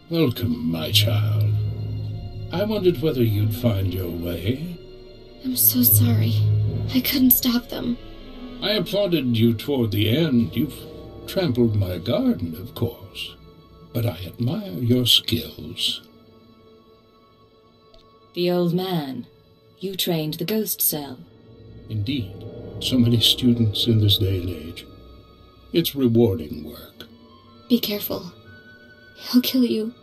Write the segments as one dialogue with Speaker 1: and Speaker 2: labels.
Speaker 1: Welcome, my child. I wondered whether you'd find your way.
Speaker 2: I'm so sorry. I couldn't stop them.
Speaker 1: I applauded you toward the end. You've trampled my garden, of course. But I admire your skills.
Speaker 3: The old man. You trained the ghost cell.
Speaker 1: Indeed. So many students in this day and age. It's rewarding work.
Speaker 2: Be careful. He'll kill you.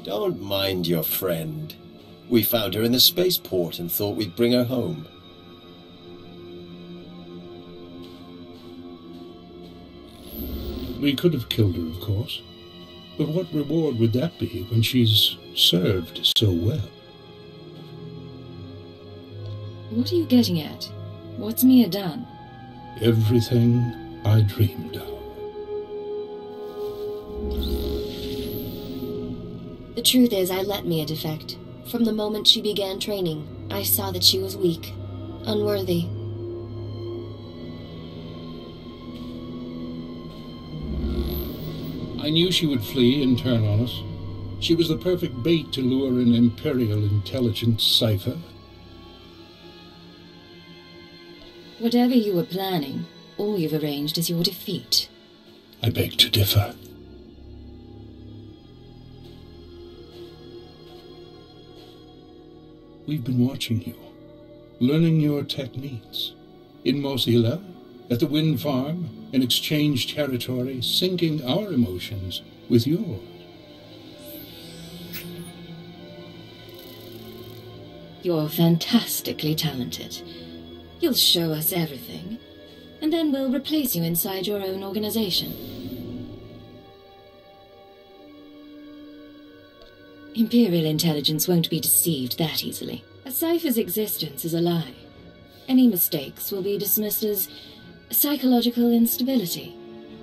Speaker 4: Don't mind your friend. We found her in the spaceport and thought we'd bring her home.
Speaker 1: We could have killed her, of course. But what reward would that be when she's served so well?
Speaker 3: What are you getting at? What's Mia done?
Speaker 1: Everything I dreamed of.
Speaker 2: The truth is, I let Mia defect. From the moment she began training, I saw that she was weak, unworthy.
Speaker 1: I knew she would flee and turn on us. She was the perfect bait to lure an Imperial intelligence cipher.
Speaker 3: Whatever you were planning, all you've arranged is your defeat.
Speaker 1: I beg to differ. We've been watching you, learning your techniques. In Mozilla, at the wind farm, in exchange territory, syncing our emotions with yours.
Speaker 3: You're fantastically talented. You'll show us everything, and then we'll replace you inside your own organization. Imperial intelligence won't be deceived that easily. A cipher's existence is a lie. Any mistakes will be dismissed as psychological instability.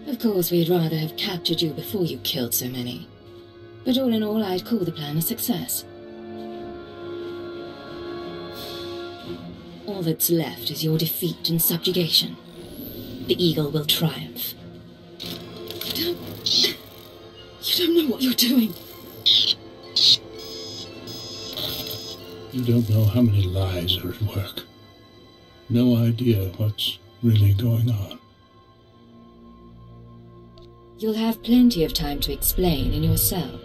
Speaker 3: Of course, we'd rather have captured you before you killed so many. But all in all, I'd call the plan a success. All that's left is your defeat and subjugation. The Eagle will triumph. You don't know what you're doing.
Speaker 1: You don't know how many lies are at work. No idea what's really going on.
Speaker 3: You'll have plenty of time to explain in your cell.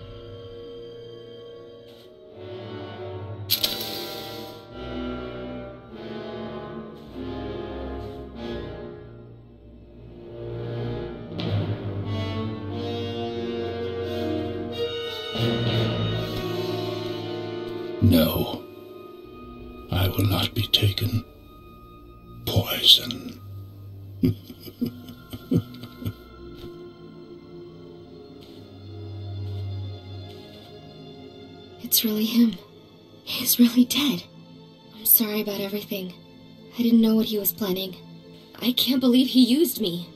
Speaker 1: No, I will not be taken poison.
Speaker 2: It's really him. He's really dead. I'm sorry about everything. I didn't know what he was planning. I can't believe he used me.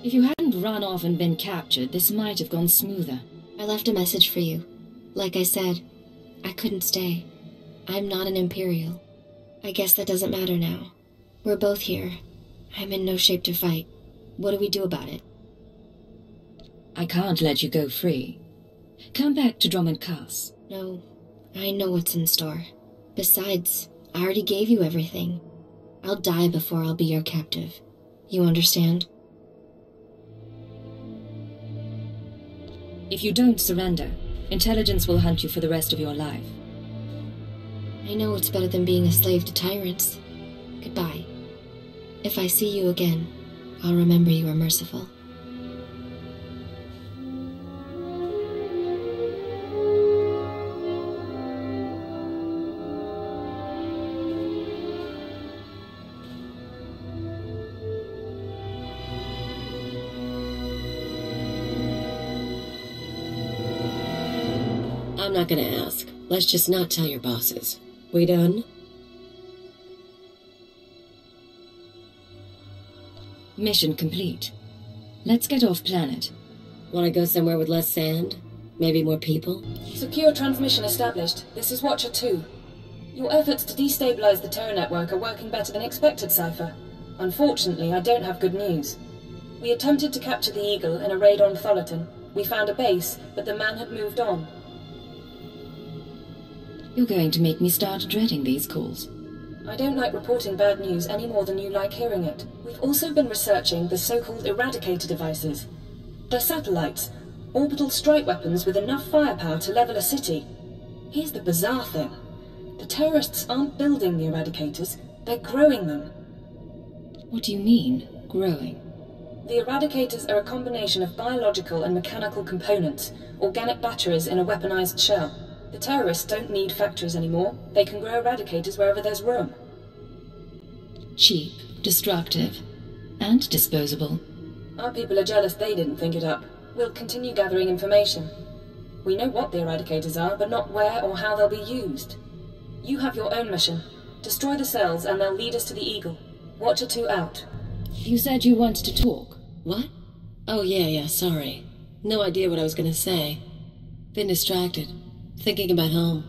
Speaker 3: If you hadn't run off and been captured, this might have gone smoother.
Speaker 2: I left a message for you. Like I said, I couldn't stay. I'm not an Imperial. I guess that doesn't matter now. We're both here. I'm in no shape to fight. What do we do about it?
Speaker 3: I can't let you go free. Come back to Drummond Cass.
Speaker 2: No, I know what's in store. Besides, I already gave you everything. I'll die before I'll be your captive. You understand?
Speaker 3: If you don't surrender, intelligence will hunt you for the rest of your life.
Speaker 2: I know it's better than being a slave to tyrants. Goodbye. If I see you again, I'll remember you were merciful.
Speaker 5: I'm not gonna ask. Let's just not tell your bosses. We done?
Speaker 3: Mission complete. Let's get off planet.
Speaker 5: Want to go somewhere with less sand? Maybe more people?
Speaker 6: Secure transmission established. This is Watcher 2. Your efforts to destabilize the Terra network are working better than expected, Cypher. Unfortunately, I don't have good news. We attempted to capture the Eagle in a raid on Tholiton. We found a base, but the man had moved on.
Speaker 3: You're going to make me start dreading these calls.
Speaker 6: I don't like reporting bad news any more than you like hearing it. We've also been researching the so-called Eradicator devices. They're satellites, orbital strike weapons with enough firepower to level a city. Here's the bizarre thing. The terrorists aren't building the Eradicators, they're growing them.
Speaker 3: What do you mean, growing?
Speaker 6: The Eradicators are a combination of biological and mechanical components, organic batteries in a weaponized shell. The terrorists don't need factories anymore. They can grow Eradicators wherever there's room.
Speaker 3: Cheap, destructive, and disposable.
Speaker 6: Our people are jealous they didn't think it up. We'll continue gathering information. We know what the Eradicators are, but not where or how they'll be used. You have your own mission. Destroy the cells and they'll lead us to the Eagle. Watcher 2 out.
Speaker 3: You said you wanted to talk.
Speaker 5: What? Oh, yeah, sorry. No idea what I was gonna say. Been distracted. Thinking about home.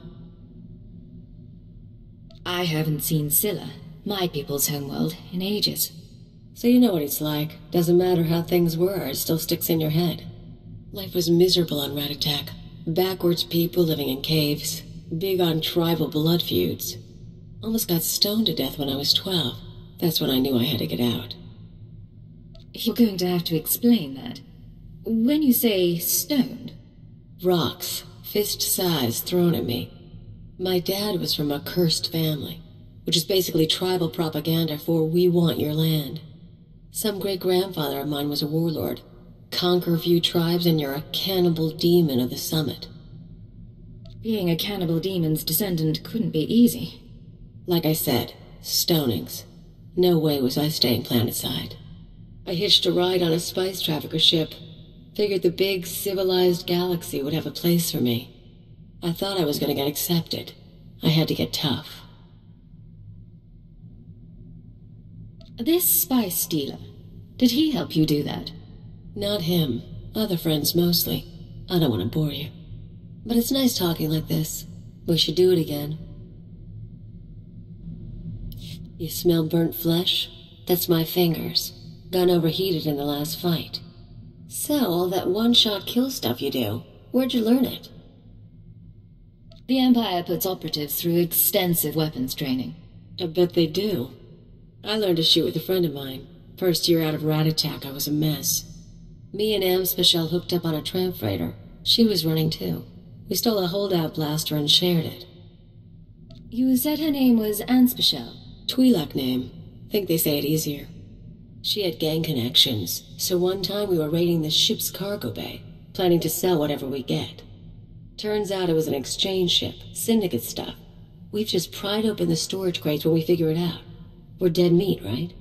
Speaker 3: I haven't seen Scylla, my people's homeworld, in ages.
Speaker 5: So you know what it's like. Doesn't matter how things were, it still sticks in your head. Life was miserable on Ratatak. Backwards people living in caves. Big on tribal blood feuds. Almost got stoned to death when I was 12. That's when I knew I had to get out.
Speaker 3: You're going to have to explain that. When you say stoned...
Speaker 5: Rocks, fist size, thrown at me. My dad was from a cursed family, which is basically tribal propaganda for "we want your land." Some great-grandfather of mine was a warlord. Conquer a few tribes and you're a cannibal demon of the summit.
Speaker 3: Being a cannibal demon's descendant couldn't be easy.
Speaker 5: Like I said, stonings. No way was I staying planetside. I hitched a ride on a spice trafficker ship. Figured the big, civilized galaxy would have a place for me. I thought I was gonna get accepted. I had to get tough.
Speaker 3: This spice dealer, did he help you do that?
Speaker 5: Not him. Other friends mostly. I don't want to bore you. But it's nice talking like this. We should do it again. You smell burnt flesh? That's my fingers. Gun overheated in the last fight. So, all that one-shot kill stuff you do, where'd you learn it?
Speaker 3: The Empire puts operatives through extensive weapons training.
Speaker 5: I bet they do. I learned to shoot with a friend of mine. First year out of Ratatak, I was a mess. Me and Amspecial hooked up on a tramp freighter. She was running too. We stole a holdout blaster and shared it.
Speaker 3: You said her name was Anspecial.
Speaker 5: Twi'lek name. Think they say it easier. She had gang connections, so one time we were raiding the ship's cargo bay, planning to sell whatever we get. Turns out it was an exchange ship, syndicate stuff. We've just pried open the storage crates when we figure it out. We're dead meat, right?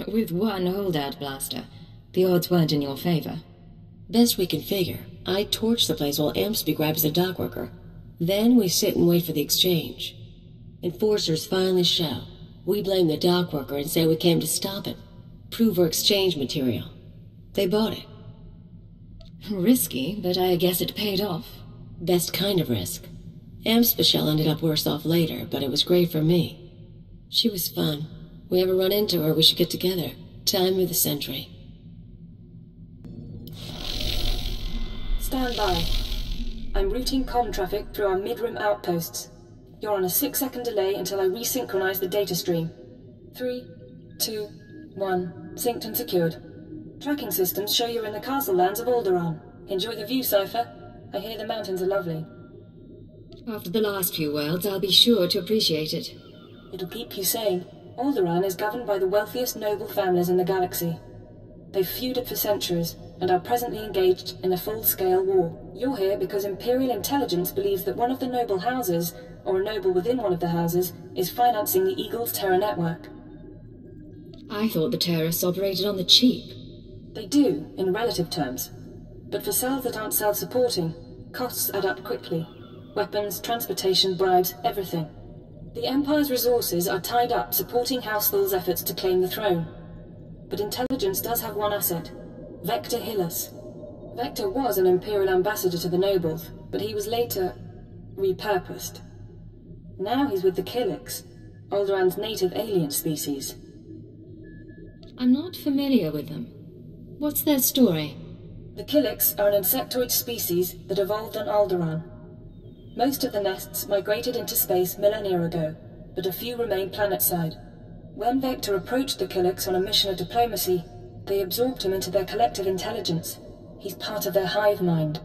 Speaker 3: With one holdout blaster, the odds weren't in your favor.
Speaker 5: Best we can figure. I torch the place while Ampsby grabs the dockworker. Then we sit and wait for the exchange. Enforcers finally show. We blame the dockworker and say we came to stop him. Prove we're exchange material. They bought it.
Speaker 3: Risky, but I guess it paid off.
Speaker 5: Best kind of risk. Amspecial ended up worse off later, but it was great for me. She was fun. We ever run into her, we should get together. Time of the century.
Speaker 6: Stand by. I'm routing comm traffic through our mid-rim outposts. You're on a 6-second delay until I resynchronize the data stream. 3, 2, 1. Synced and secured. Tracking systems show you're in the castle lands of Alderaan. Enjoy the view, Cypher. I hear the mountains are lovely.
Speaker 3: After the last few worlds, I'll be sure to appreciate it.
Speaker 6: It'll keep you sane. Alderaan is governed by the wealthiest noble families in the galaxy. They've feuded for centuries, and are presently engaged in a full-scale war. You're here because Imperial Intelligence believes that one of the noble houses, or a noble within one of the houses, is financing the Eagle's Terra network.
Speaker 3: I thought the terrorists operated on the cheap.
Speaker 6: They do, in relative terms. But for cells that aren't self-supporting, costs add up quickly. Weapons, transportation, bribes, everything. The Empire's resources are tied up supporting House Thul's efforts to claim the throne. But intelligence does have one asset, Vector Hillis. Vector was an Imperial ambassador to the nobles, but he was later repurposed. Now he's with the Killiks, Alderaan's native alien species.
Speaker 3: I'm not familiar with them. What's their story?
Speaker 6: The Killiks are an insectoid species that evolved on Alderaan. Most of the nests migrated into space millennia ago, but a few remain planetside. When Vector approached the Killiks on a mission of diplomacy, they absorbed him into their collective intelligence. He's part of their hive mind.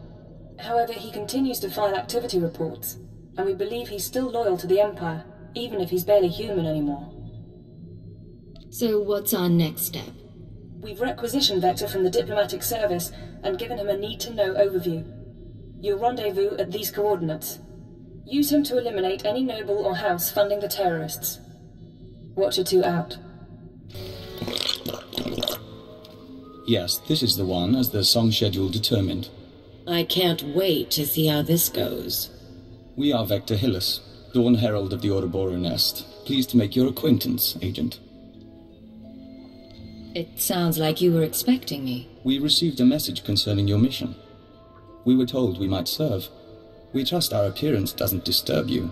Speaker 6: However, he continues to file activity reports, and we believe he's still loyal to the Empire, even if he's barely human anymore.
Speaker 3: So what's our next step?
Speaker 6: We've requisitioned Vector from the diplomatic service and given him a need-to-know overview. You'll rendezvous at these coordinates. Use him to eliminate any noble or house funding the terrorists. Watcher 2 out.
Speaker 7: Yes, this is the one, as the song schedule determined.
Speaker 5: I can't wait to see how this goes.
Speaker 7: We are Vector Hillis, Dawn Herald of the Ouroboros Nest. Pleased to make your acquaintance, Agent.
Speaker 3: It sounds like you were expecting me.
Speaker 7: We received a message concerning your mission. We were told we might serve. We trust our appearance doesn't disturb you.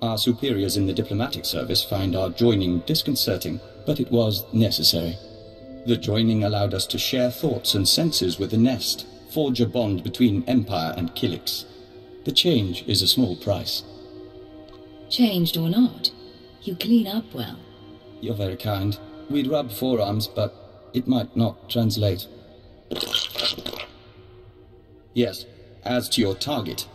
Speaker 7: Our superiors in the diplomatic service find our joining disconcerting, but it was necessary. The joining allowed us to share thoughts and senses with the Nest, forge a bond between Empire and Killiks. The change is a small price.
Speaker 3: Changed or not, you clean up well.
Speaker 7: You're very kind. We'd rub forearms, but it might not translate. Yes, as to your target,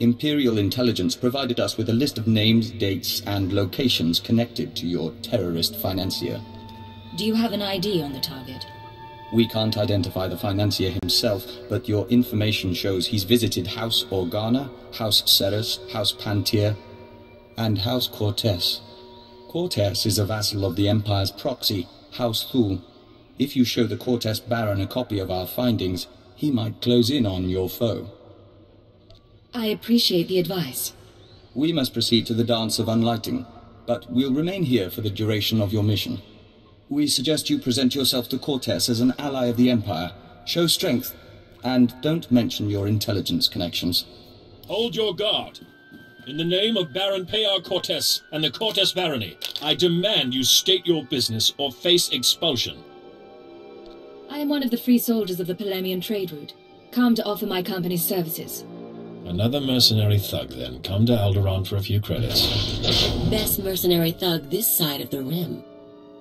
Speaker 7: Imperial Intelligence provided us with a list of names, dates, and locations connected to your terrorist financier.
Speaker 3: Do you have an ID on the target?
Speaker 7: We can't identify the financier himself, but your information shows he's visited House Organa, House Ceres, House Pantier, and House Cortez. Cortez is a vassal of the Empire's proxy, House Thul. If you show the Cortez Baron a copy of our findings, he might close in on your foe.
Speaker 3: I appreciate the advice.
Speaker 7: We must proceed to the Dance of Unlighting, but we'll remain here for the duration of your mission. We suggest you present yourself to Cortez as an ally of the Empire, show strength, and don't mention your intelligence connections.
Speaker 8: Hold your guard. In the name of Baron Payar Cortez and the Cortez Barony, I demand you state your business or face expulsion.
Speaker 3: I am one of the free soldiers of the Polemian trade route, come to offer my company's services.
Speaker 8: Another mercenary thug, then. Come to Alderaan for a few credits.
Speaker 5: Best mercenary thug this side of the rim.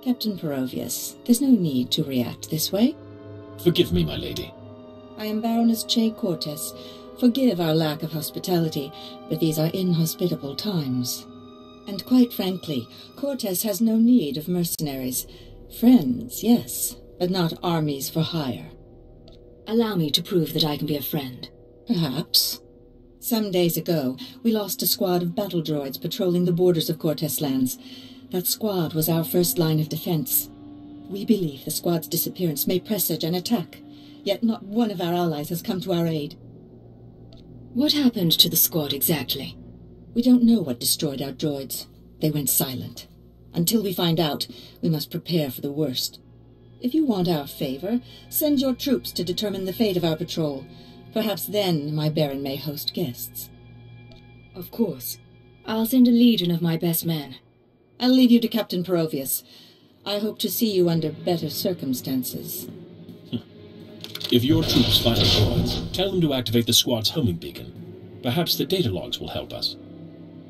Speaker 9: Captain Perovius, there's no need to react this way.
Speaker 8: Forgive me, my lady.
Speaker 9: I am Baroness Che Cortez. Forgive our lack of hospitality, but these are inhospitable times. And quite frankly, Cortez has no need of mercenaries. Friends, yes, but not armies for hire.
Speaker 3: Allow me to prove that I can be a friend.
Speaker 9: Perhaps. Some days ago, we lost a squad of battle droids patrolling the borders of Cortez lands. That squad was our first line of defense. We believe the squad's disappearance may presage an attack, yet not one of our allies has come to our aid.
Speaker 3: What happened to the squad exactly?
Speaker 9: We don't know what destroyed our droids. They went silent. Until we find out, we must prepare for the worst. If you want our favor, send your troops to determine the fate of our patrol. Perhaps then my Baron may host guests.
Speaker 3: Of course. I'll send a legion of my best men.
Speaker 9: I'll leave you to Captain Perovius. I hope to see you under better circumstances.
Speaker 8: If your troops find the droids, tell them to activate the squad's homing beacon. Perhaps the data logs will help us.